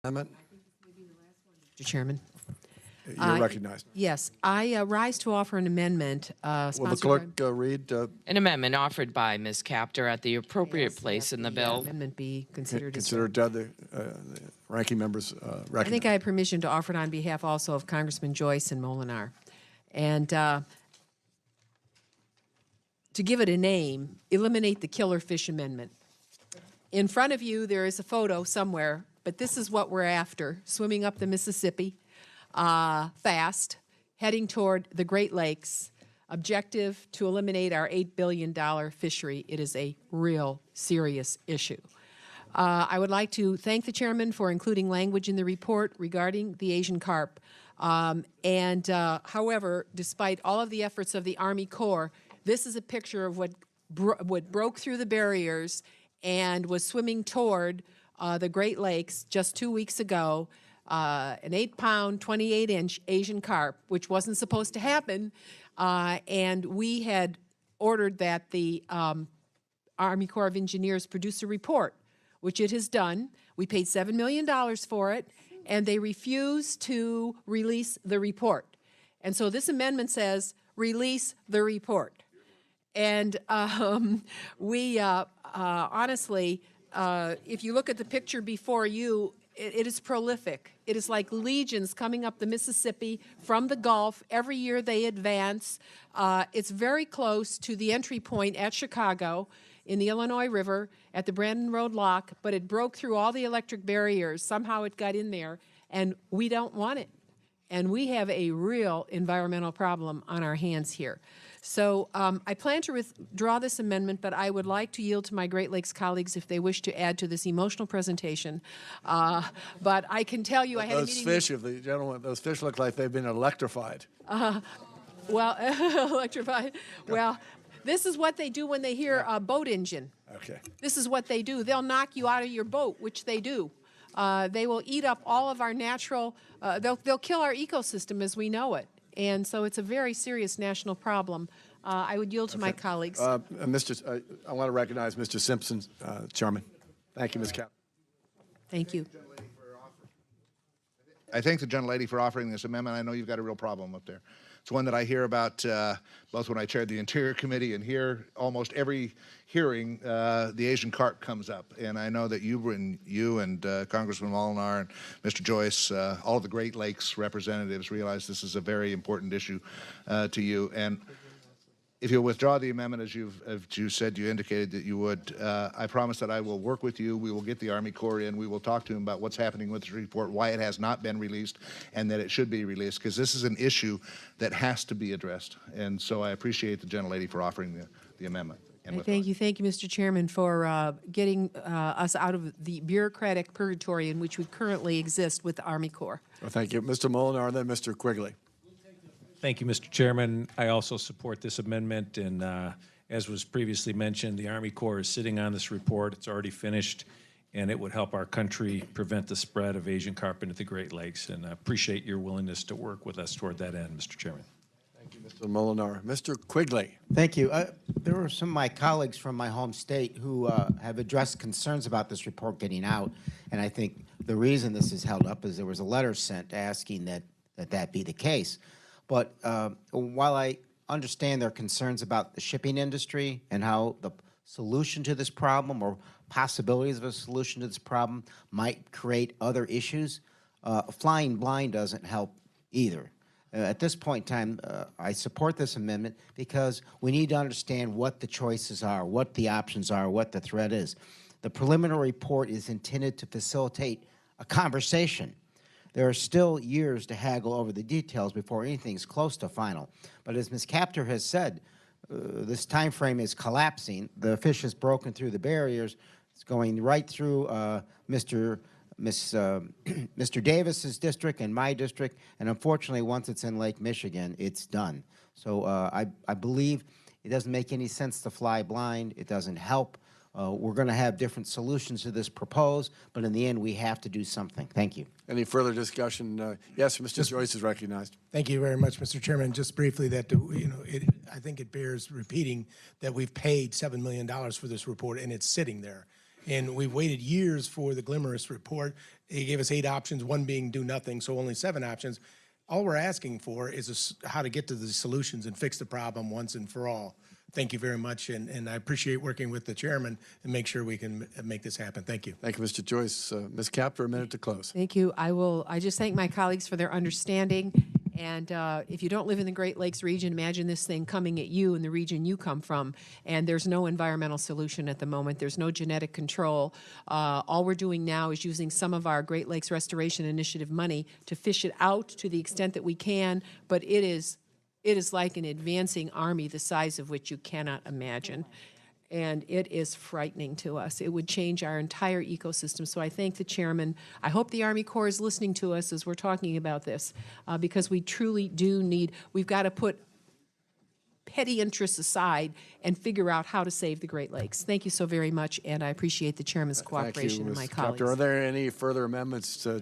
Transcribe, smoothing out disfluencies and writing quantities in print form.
Amendment? Mr. Chairman. You're recognized. Yes, I rise to offer an amendment Will the sponsored clerk read? An amendment offered by Ms. Kaptur at the appropriate place in the bill. amendment be considered as Consider the ranking members I recognized. think I have permission to offer it on behalf also of Congressman Joyce and Moolenaar. And to give it a name, eliminate the killer fish amendment. In front of you, there is a photo somewhere, but this is what we're after, swimming up the Mississippi fast, heading toward the Great Lakes, objective to eliminate our $8 billion fishery. It is a real serious issue. I would like to thank the chairman for including language in the report regarding the Asian carp. However, despite all of the efforts of the Army Corps, this is a picture of what broke through the barriers and was swimming toward the Great Lakes just 2 weeks ago, an 8-pound, 28-inch Asian carp, which wasn't supposed to happen, and we had ordered that the Army Corps of Engineers produce a report, which it has done. We paid $7 million for it, and they refused to release the report. And so this amendment says, release the report. And we honestly, if you look at the picture before you, it is prolific. It is like legions coming up the Mississippi from the Gulf. Every year they advance. It's very close to the entry point at Chicago in the Illinois River at the Brandon Road Lock, but it broke through all the electric barriers. Somehow it got in there, and we don't want it. And we have a real environmental problem on our hands here. So I plan to withdraw this amendment, but I would like to yield to my Great Lakes colleagues if they wish to add to this emotional presentation. But I can tell you I had a meeting... Those fish look like they've been electrified. Well, electrified. Well, this is what they do when they hear a boat engine. Okay. This is what they do. They'll knock you out of your boat, which they do. They will eat up all of our natural... they'll kill our ecosystem as we know it. And so it's a very serious national problem. I would yield to my colleagues. I want to recognize Mr. Simpson, Chairman. Thank you, Ms. Kaptur. Thank you. I thank the gentlelady for offering this amendment. I know you've got a real problem up there. It's one that I hear about both when I chaired the Interior Committee and here almost every hearing the Asian carp comes up. And I know that you and Congressman Moolenaar and Mr. Joyce, all of the Great Lakes representatives realize this is a very important issue to you. And if you'll withdraw the amendment, as you said, you indicated that you would, I promise that I will work with you. We will get the Army Corps in. We will talk to them about what's happening with the report, why it has not been released, and that it should be released, because this is an issue that has to be addressed. And so I appreciate the gentlelady for offering the amendment. Thank you, Mr. Chairman, for getting us out of the bureaucratic purgatory in which we currently exist with the Army Corps. Well, thank you. Mr. Moolenaar, then Mr. Quigley. Thank you, Mr. Chairman. I also support this amendment, and as was previously mentioned, the Army Corps is sitting on this report. It's already finished, and it would help our country prevent the spread of Asian carp into the Great Lakes, and I appreciate your willingness to work with us toward that end, Mr. Chairman. Thank you, Mr. Moolenaar. Mr. Quigley. Thank you. There were some of my colleagues from my home state who have addressed concerns about this report getting out, and I think the reason this is held up is there was a letter sent asking that be the case. But while I understand their concerns about the shipping industry and how the solution to this problem or possibilities of a solution to this problem might create other issues, flying blind doesn't help either. At this point in time, I support this amendment because we need to understand what the choices are, what the options are, what the threat is. The preliminary report is intended to facilitate a conversation. There are still years to haggle over the details before anything's close to final. But as Ms. Kaptur has said, this time frame is collapsing. The fish has broken through the barriers. It's going right through Mr. Davis's district and my district, and unfortunately, once it's in Lake Michigan, it's done. So I believe it doesn't make any sense to fly blind. It doesn't help. We're going to have different solutions to this proposed, but in the end, we have to do something. Thank you. Any further discussion? Yes, Mr. Joyce is recognized. Thank you very much, Mr. Chairman. Just briefly, that I think it bears repeating that we've paid $7 million for this report, and it's sitting there. And we've waited years for the Glimmerous report. He gave us 8 options, one being do nothing, so only 7 options. All we're asking for is how to get to the solutions and fix the problem once and for all. Thank you very much, and I appreciate working with the chairman and make sure we can make this happen. Thank you. Thank you, Mr. Joyce. Ms. Kaptur, a minute to close. Thank you. I just thank my colleagues for their understanding. And if you don't live in the Great Lakes region, imagine this thing coming at you in the region you come from. And there's no environmental solution at the moment. There's no genetic control. All we're doing now is using some of our Great Lakes Restoration Initiative money to fish it out to the extent that we can. But it is like an advancing army the size of which you cannot imagine. And it is frightening to us. It would change our entire ecosystem. So I thank the chairman. I hope the Army Corps is listening to us as we're talking about this, because we truly do need, we've got to put petty interests aside and figure out how to save the Great Lakes. Thank you so very much, and I appreciate the chairman's cooperation and my Ms. colleagues. Kaptur. Are there any further amendments to